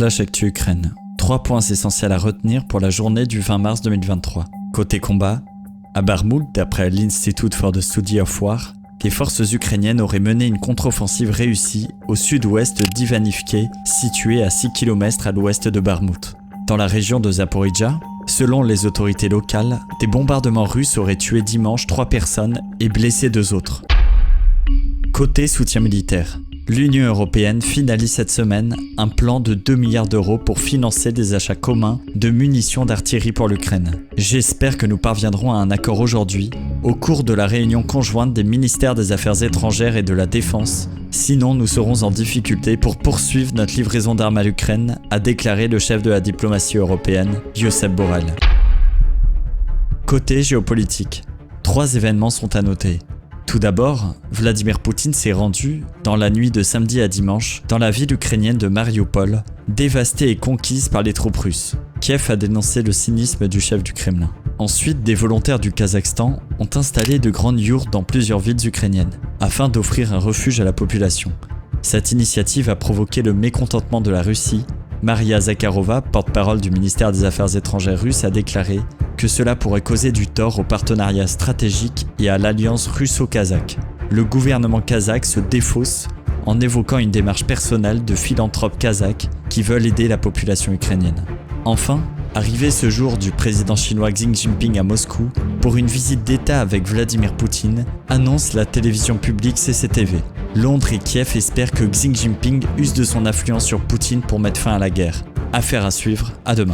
Flash Actu Ukraine. 3 points essentiels à retenir pour la journée du 20 mars 2023. Côté combat, à Barmout, d'après l'Institute for the Study of War, les forces ukrainiennes auraient mené une contre-offensive réussie au sud-ouest d'Ivanivke, situé à 6 km à l'ouest de Barmout. Dans la région de Zaporijjia, selon les autorités locales, des bombardements russes auraient tué dimanche 3 personnes et blessé 2 autres. Côté soutien militaire, l'Union européenne finalise cette semaine un plan de 2 milliards d'euros pour financer des achats communs de munitions d'artillerie pour l'Ukraine. J'espère que nous parviendrons à un accord aujourd'hui, au cours de la réunion conjointe des ministères des Affaires étrangères et de la Défense. Sinon, nous serons en difficulté pour poursuivre notre livraison d'armes à l'Ukraine, a déclaré le chef de la diplomatie européenne, Josep Borrell. Côté géopolitique, 3 événements sont à noter. Tout d'abord, Vladimir Poutine s'est rendu, dans la nuit de samedi à dimanche, dans la ville ukrainienne de Mariupol, dévastée et conquise par les troupes russes. Kiev a dénoncé le cynisme du chef du Kremlin. Ensuite, des volontaires du Kazakhstan ont installé de grandes yourtes dans plusieurs villes ukrainiennes, afin d'offrir un refuge à la population. Cette initiative a provoqué le mécontentement de la Russie. Maria Zakharova, porte-parole du ministère des Affaires étrangères russe, a déclaré que cela pourrait causer du tort au partenariat stratégique et à l'alliance russo-kazakh. Le gouvernement kazakh se défausse en évoquant une démarche personnelle de philanthropes kazakhs qui veulent aider la population ukrainienne. Enfin, arrivé ce jour du président chinois Xi Jinping à Moscou pour une visite d'État avec Vladimir Poutine, annonce la télévision publique CCTV. Londres et Kiev espèrent que Xi Jinping use de son influence sur Poutine pour mettre fin à la guerre. Affaire à suivre, à demain.